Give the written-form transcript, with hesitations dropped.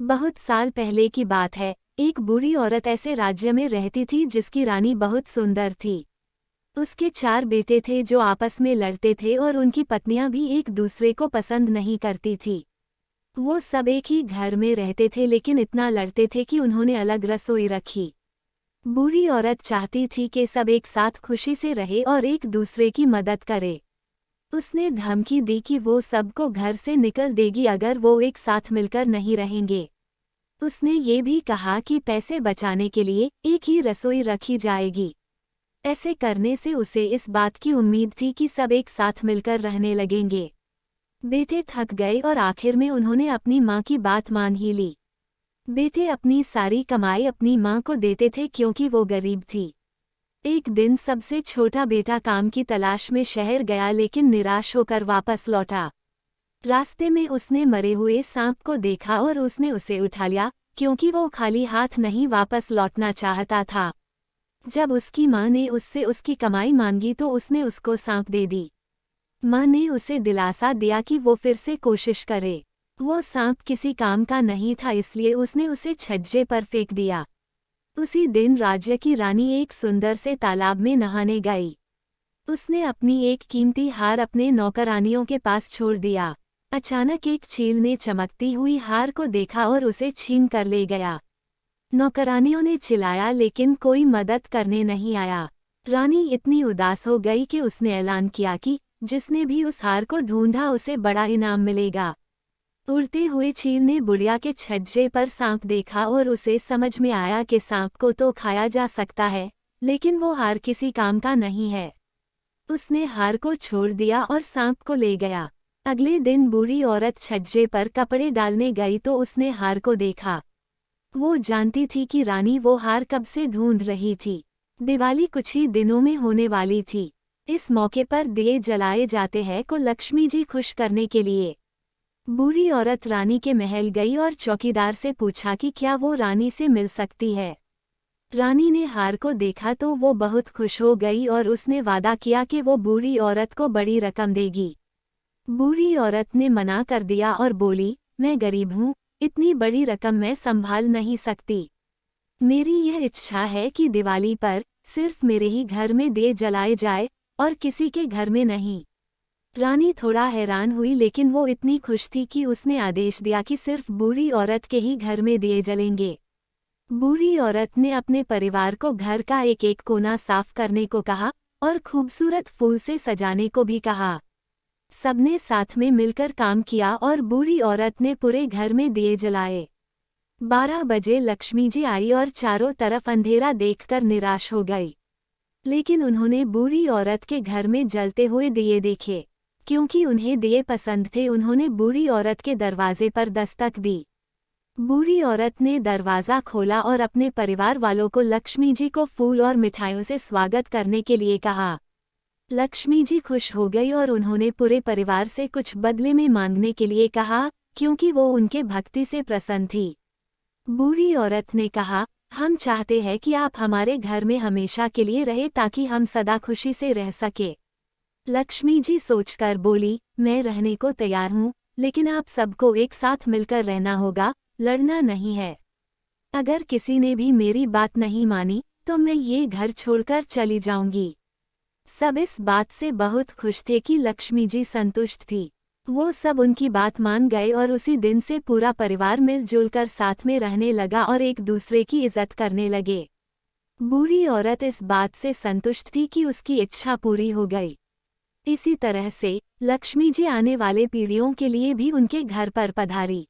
बहुत साल पहले की बात है। एक बूढ़ी औरत ऐसे राज्य में रहती थी जिसकी रानी बहुत सुंदर थी। उसके 4 बेटे थे जो आपस में लड़ते थे और उनकी पत्नियां भी एक दूसरे को पसंद नहीं करती थी। वो सब एक ही घर में रहते थे लेकिन इतना लड़ते थे कि उन्होंने अलग रसोई रखी। बूढ़ी औरत चाहती थी कि सब एक साथ खुशी से रहे और एक दूसरे की मदद करे। उसने धमकी दी कि वो सबको घर से निकल देगी अगर वो एक साथ मिलकर नहीं रहेंगे। उसने ये भी कहा कि पैसे बचाने के लिए एक ही रसोई रखी जाएगी। ऐसे करने से उसे इस बात की उम्मीद थी कि सब एक साथ मिलकर रहने लगेंगे। बेटे थक गए और आखिर में उन्होंने अपनी माँ की बात मान ही ली। बेटे अपनी सारी कमाई अपनी माँ को देते थे क्योंकि वो गरीब थी। एक दिन सबसे छोटा बेटा काम की तलाश में शहर गया लेकिन निराश होकर वापस लौटा। रास्ते में उसने मरे हुए सांप को देखा और उसने उसे उठा लिया क्योंकि वो खाली हाथ नहीं वापस लौटना चाहता था। जब उसकी माँ ने उससे उसकी कमाई मांगी तो उसने उसको सांप दे दी। माँ ने उसे दिलासा दिया कि वो फिर से कोशिश करे। वो सांप किसी काम का नहीं था इसलिए उसने उसे छज्जे पर फेंक दिया। उसी दिन राज्य की रानी एक सुंदर से तालाब में नहाने गई। उसने अपनी एक कीमती हार अपने नौकरानियों के पास छोड़ दिया। अचानक एक चील ने चमकती हुई हार को देखा और उसे छीन कर ले गया। नौकरानियों ने चिल्लाया लेकिन कोई मदद करने नहीं आया। रानी इतनी उदास हो गई कि उसने ऐलान किया कि जिसने भी उस हार को ढूंढा उसे बड़ा इनाम मिलेगा। उड़ते हुए चील ने बुढ़िया के छज्जे पर सांप देखा और उसे समझ में आया कि सांप को तो खाया जा सकता है लेकिन वो हार किसी काम का नहीं है। उसने हार को छोड़ दिया और सांप को ले गया। अगले दिन बूढ़ी औरत छज्जे पर कपड़े डालने गई तो उसने हार को देखा। वो जानती थी कि रानी वो हार कब से ढूंढ रही थी। दिवाली कुछ ही दिनों में होने वाली थी। इस मौके पर दिए जलाए जाते हैं को लक्ष्मी जी खुश करने के लिए। बूढ़ी औरत रानी के महल गई और चौकीदार से पूछा कि क्या वो रानी से मिल सकती है। रानी ने हार को देखा तो वो बहुत खुश हो गई और उसने वादा किया कि वो बूढ़ी औरत को बड़ी रकम देगी। बूढ़ी औरत ने मना कर दिया और बोली, मैं गरीब हूँ, इतनी बड़ी रकम मैं संभाल नहीं सकती। मेरी यह इच्छा है कि दिवाली पर सिर्फ मेरे ही घर में दिए जलाए जाए और किसी के घर में नहीं। रानी थोड़ा हैरान हुई लेकिन वो इतनी खुश थी कि उसने आदेश दिया कि सिर्फ बूढ़ी औरत के ही घर में दिए जलेंगे। बूढ़ी औरत ने अपने परिवार को घर का एक एक कोना साफ करने को कहा और खूबसूरत फूल से सजाने को भी कहा। सबने साथ में मिलकर काम किया और बूढ़ी औरत ने पूरे घर में दिए जलाए। 12 बजे लक्ष्मी जी आई और चारों तरफ अंधेरा देखकर निराश हो गई। लेकिन उन्होंने बूढ़ी औरत के घर में जलते हुए दिए देखे। क्योंकि उन्हें दिए पसंद थे उन्होंने बूढ़ी औरत के दरवाजे पर दस्तक दी। बूढ़ी औरत ने दरवाज़ा खोला और अपने परिवार वालों को लक्ष्मी जी को फूल और मिठाइयों से स्वागत करने के लिए कहा। लक्ष्मी जी खुश हो गई और उन्होंने पूरे परिवार से कुछ बदले में मांगने के लिए कहा क्योंकि वो उनके भक्ति से प्रसन्न थी। बूढ़ी औरत ने कहा, हम चाहते हैं कि आप हमारे घर में हमेशा के लिए रहे ताकि हम सदा खुशी से रह सके। लक्ष्मी जी सोचकर बोली, मैं रहने को तैयार हूँ लेकिन आप सबको एक साथ मिलकर रहना होगा, लड़ना नहीं है। अगर किसी ने भी मेरी बात नहीं मानी तो मैं ये घर छोड़कर चली जाऊंगी। सब इस बात से बहुत खुश थे कि लक्ष्मी जी संतुष्ट थी। वो सब उनकी बात मान गए और उसी दिन से पूरा परिवार मिलजुल कर साथ में रहने लगा और एक दूसरे की इज्जत करने लगे। बूढ़ी औरत इस बात से संतुष्ट थी कि उसकी इच्छा पूरी हो गई। इसी तरह से लक्ष्मी जी आने वाले पीढ़ियों के लिए भी उनके घर पर पधारी।